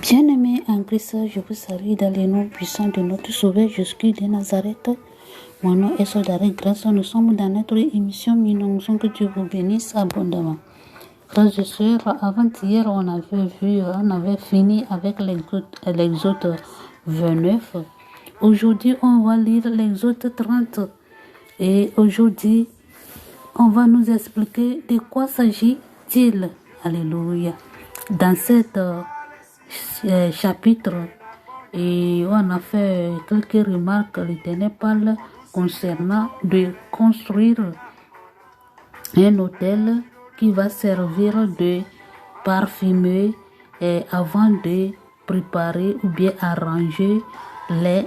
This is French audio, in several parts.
Bien-aimés en Christ, je vous salue dans les noms puissants de notre Sauveur Jésus-Christ de Nazareth. Mon nom est Soldare Grâce. Nous sommes dans notre émission Minonzon. Que Dieu vous bénisse abondamment. Frères et sœurs, avant-hier, on avait fini avec l'Exode 29. Aujourd'hui, on va lire l'Exode 30. Et aujourd'hui, on va nous expliquer de quoi s'agit-il. Alléluia. Dans cette chapitre, et on a fait quelques remarques. L'Éternel parle concernant de construire un hôtel qui va servir de parfumeur avant de préparer ou bien arranger les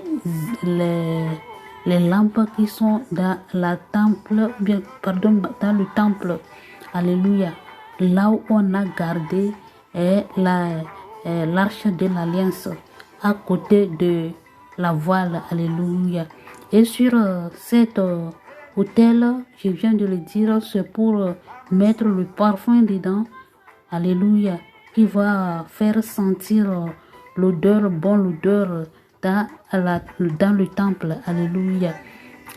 lampes qui sont dans dans le temple. Alléluia. Là où on a gardé l'arche de l'alliance à côté de la voile. Alléluia. Et sur cet hôtel, je viens de le dire, c'est pour mettre le parfum dedans. Alléluia. Qui va faire sentir l'odeur dans le temple. Alléluia.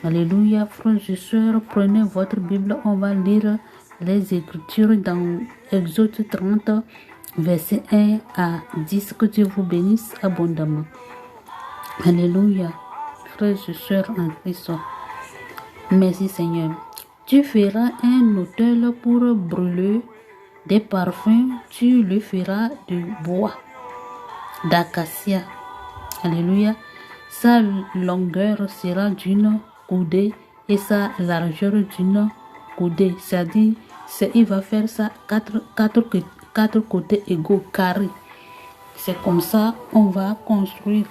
Alléluia. Frères et sœurs, prenez votre Bible, on va lire les Écritures dans Exode 30, verset 1 à 10. Que Dieu vous bénisse abondamment. Alléluia. Frères et sœurs en Christ. Merci Seigneur. Tu feras un autel pour brûler des parfums. Tu le feras de bois d'acacia. Alléluia. Sa longueur sera d'une coudée et sa largeur d'une coudée. C'est-à-dire, il va faire ça quatre côtés égaux, carrés. C'est comme ça on va construire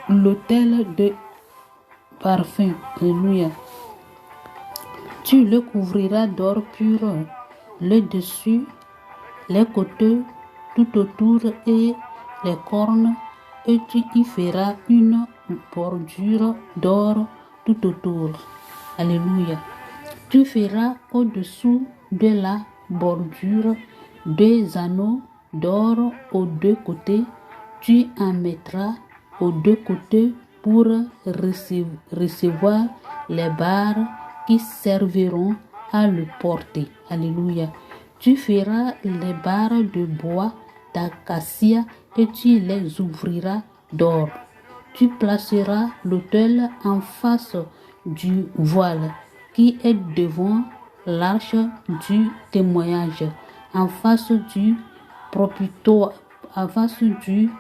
l'autel de parfum. Alléluia. Tu le couvriras d'or pur, le dessus, les côtés, tout autour et les cornes, et tu y feras une bordure d'or tout autour. Alléluia. Tu feras au-dessous de la bordure 2 anneaux d'or aux 2 côtés. Tu en mettras aux 2 côtés pour recevoir les barres qui serviront à le porter. Alléluia. Tu feras les barres de bois d'acacia et tu les ouvriras d'or. Tu placeras l'autel en face du voile qui est devant l'arche du témoignage, en face du propitiatoire, en face du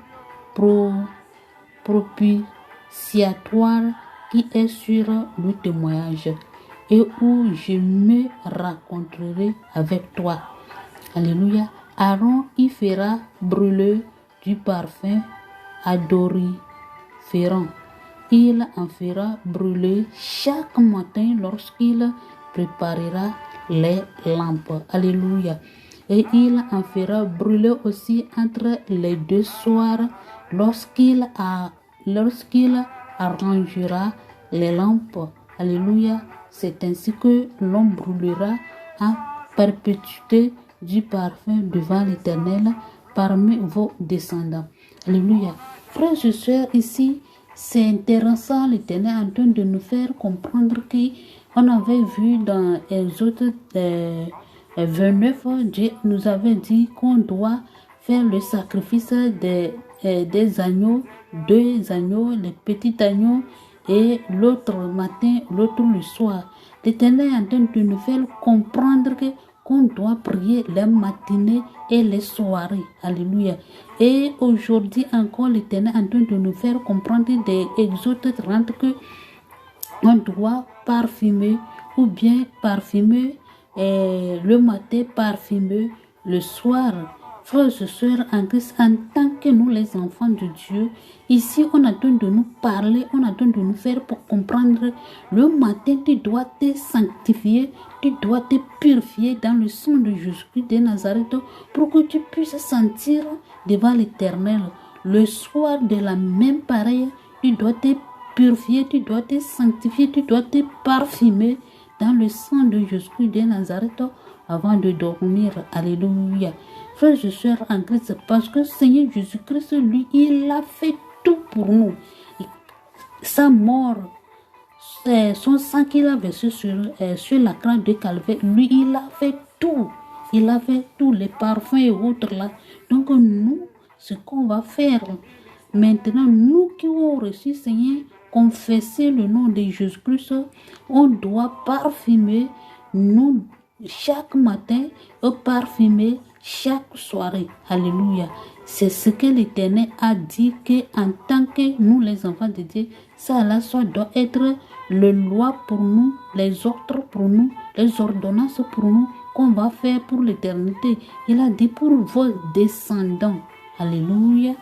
propitiatoire qui est sur le témoignage, et où je me rencontrerai avec toi. Alléluia. Aaron y fera brûler du parfum odoriférant. Il en fera brûler chaque matin lorsqu'il préparera les lampes. Alléluia. Et il en fera brûler aussi entre les 2 soirs lorsqu'il arrangera les lampes. Alléluia. C'est ainsi que l'on brûlera en perpétuité du parfum devant l'Éternel parmi vos descendants. Alléluia. Frères et sœurs, ici, c'est intéressant, l'Éternel est en train de nous faire comprendre qu'on avait vu dans Exode 29, Dieu nous avait dit qu'on doit faire le sacrifice des agneaux, 2 agneaux, les petits agneaux, et l'autre matin, l'autre le soir. L'Éternel est en train de nous faire comprendre qu'on doit prier les matinées et les soirées. Alléluia. Et aujourd'hui encore, l'Éternel est en train de nous faire comprendre des Exode 30 que on doit parfumer ou bien parfumer le matin, parfumer le soir. Frères et sœurs en Christ, en tant que nous les enfants de Dieu, ici on a besoin de nous parler, on a besoin de nous faire pour comprendre. Le matin, tu dois te sanctifier, tu dois te purifier dans le sang de Jésus-Christ de Nazareth pour que tu puisses sentir devant l'Éternel. Le soir, de la même pareille, tu dois te purifier, tu dois te sanctifier, tu dois te parfumer dans le sang de Jésus-Christ de Nazareth avant de dormir. Alléluia. Frères et sœurs en Christ, parce que Seigneur Jésus-Christ, lui, il a fait tout pour nous. Sa mort, son sang qu'il a versé sur la croix de Calvaire, lui, il a fait tout. Il a fait tous les parfums et autres là. Donc nous, ce qu'on va faire maintenant, nous qui avons reçu, Seigneur, confesser le nom de Jésus-Christ, on doit parfumer nous chaque matin et parfumer chaque soirée. Alléluia. C'est ce que l'Éternel a dit, qu'en tant que nous, les enfants de Dieu, ça doit être le loi pour nous, les ordres pour nous, les ordonnances pour nous, qu'on va faire pour l'éternité. Il a dit pour vos descendants. Alléluia.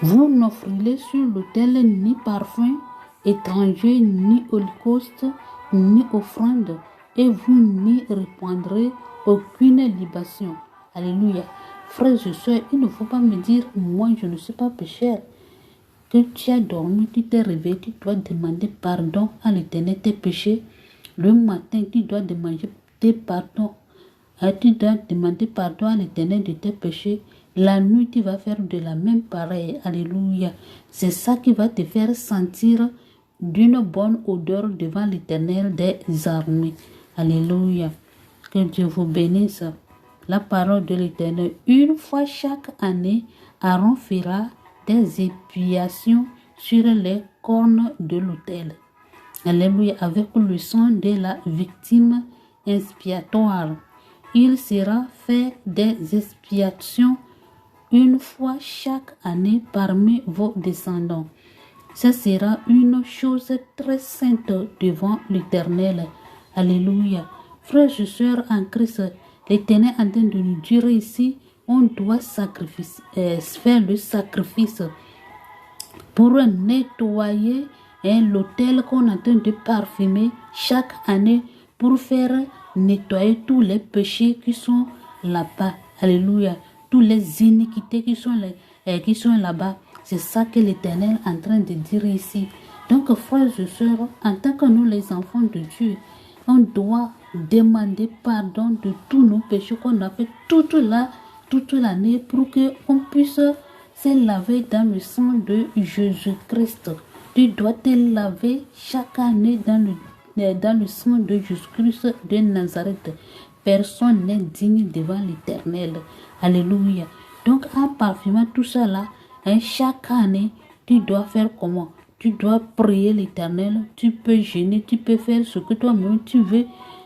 Vous n'offrirez sur l'autel ni parfum étranger, ni holocauste, ni offrande, et vous n'y répandrez aucune libation. Alléluia. Frères et sœurs, il ne faut pas me dire, moi je ne suis pas pécheur. Que tu as dormi, tu t'es réveillé, tu dois demander pardon à l'Éternel tes péchés. Le matin, tu dois demander pardon. Tu dois demander pardon à l'Éternel de tes péchés. La nuit, tu vas faire de la même pareille. Alléluia. C'est ça qui va te faire sentir d'une bonne odeur devant l'Éternel des armées. Alléluia. Que Dieu vous bénisse. La parole de l'Éternel. Une fois chaque année, Aaron fera des expiations sur les cornes de l'autel. Alléluia. Avec le sang de la victime expiatoire. Il sera fait des expiations une fois chaque année parmi vos descendants. Ce sera une chose très sainte devant l'Éternel. Alléluia. Frères et sœurs en Christ, l'Éternel est en train de nous dire ici, on doit faire le sacrifice pour nettoyer l'autel qu'on est en train de parfumer chaque année, pour faire nettoyer tous les péchés qui sont là-bas. Alléluia. Tous les iniquités qui sont là-bas. C'est ça que l'Éternel est en train de dire ici. Donc, frères et sœurs, en tant que nous, les enfants de Dieu, on doit demander pardon de tous nos péchés qu'on a fait toute l'année, pour qu'on puisse se laver dans le sang de Jésus-Christ. Tu dois te laver chaque année dans le sang de Jésus-Christ de Nazareth. Personne n'est digne devant l'Éternel. Alléluia. Donc, en parfumant tout ça là, chaque année, tu dois faire comment? Tu dois prier l'Éternel. Tu peux jeûner, tu peux faire ce que toi-même tu veux.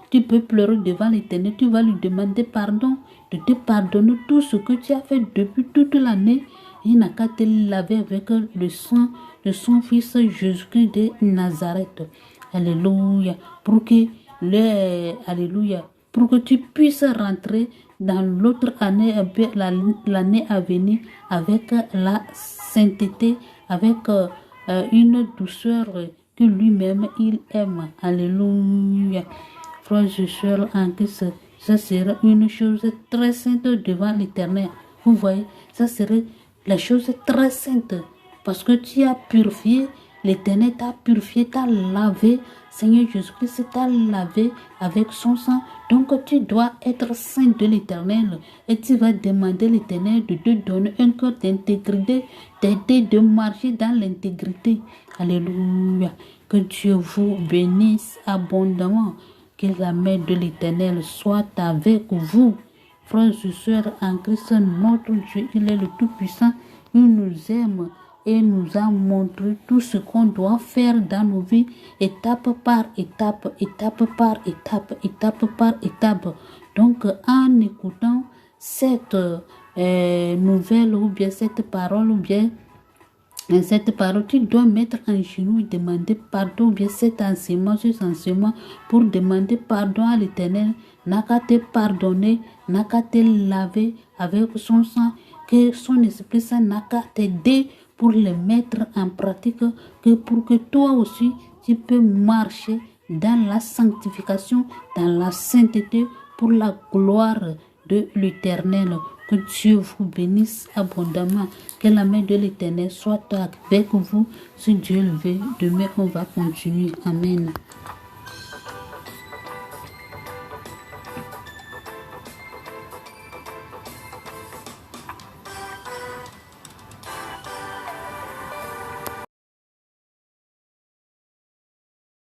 Tu peux pleurer devant l'Éternel. Tu vas lui demander pardon, de te pardonner tout ce que tu as fait depuis toute l'année. Il n'a qu'à te laver avec le sang de son fils Jésus-Christ de Nazareth. Alléluia. Alléluia. Pour que tu puisses rentrer dans l'autre année, l'année à venir, avec la sainteté, avec une douceur que lui-même il aime. Alléluia. Frères et sœurs en Christ, ça sera une chose très sainte devant l'Éternel. Vous voyez, ça serait la chose très sainte, parce que tu as purifié, l'Éternel t'a purifié, t'a lavé. Seigneur Jésus-Christ t'a lavé avec son sang. Donc tu dois être saint de l'Éternel. Et tu vas demander à l'Éternel de te donner un cœur d'intégrité, d'aider de marcher dans l'intégrité. Alléluia. Que Dieu vous bénisse abondamment. Que la main de l'Éternel soit avec vous. Frères et sœurs en Christ, notre Dieu, il est le Tout-Puissant. Il nous aime et nous a montré tout ce qu'on doit faire dans nos vies, étape par étape, étape par étape, étape par étape. Donc, en écoutant cette nouvelle ou bien cette parole ou bien cette parole, tu dois mettre en genoux et demander pardon, ou bien cet enseignement pour demander pardon à l'Éternel. N'a qu'à te pardonner, n'a qu'à te laver avec son sang, que son Esprit Saint n'a qu'à t'aider pour le mettre en pratique, que pour que toi aussi tu peux marcher dans la sanctification, dans la sainteté, pour la gloire de l'Éternel. Que Dieu vous bénisse abondamment. Que la main de l'Éternel soit avec vous. Si Dieu le veut, demain on va continuer. Amen.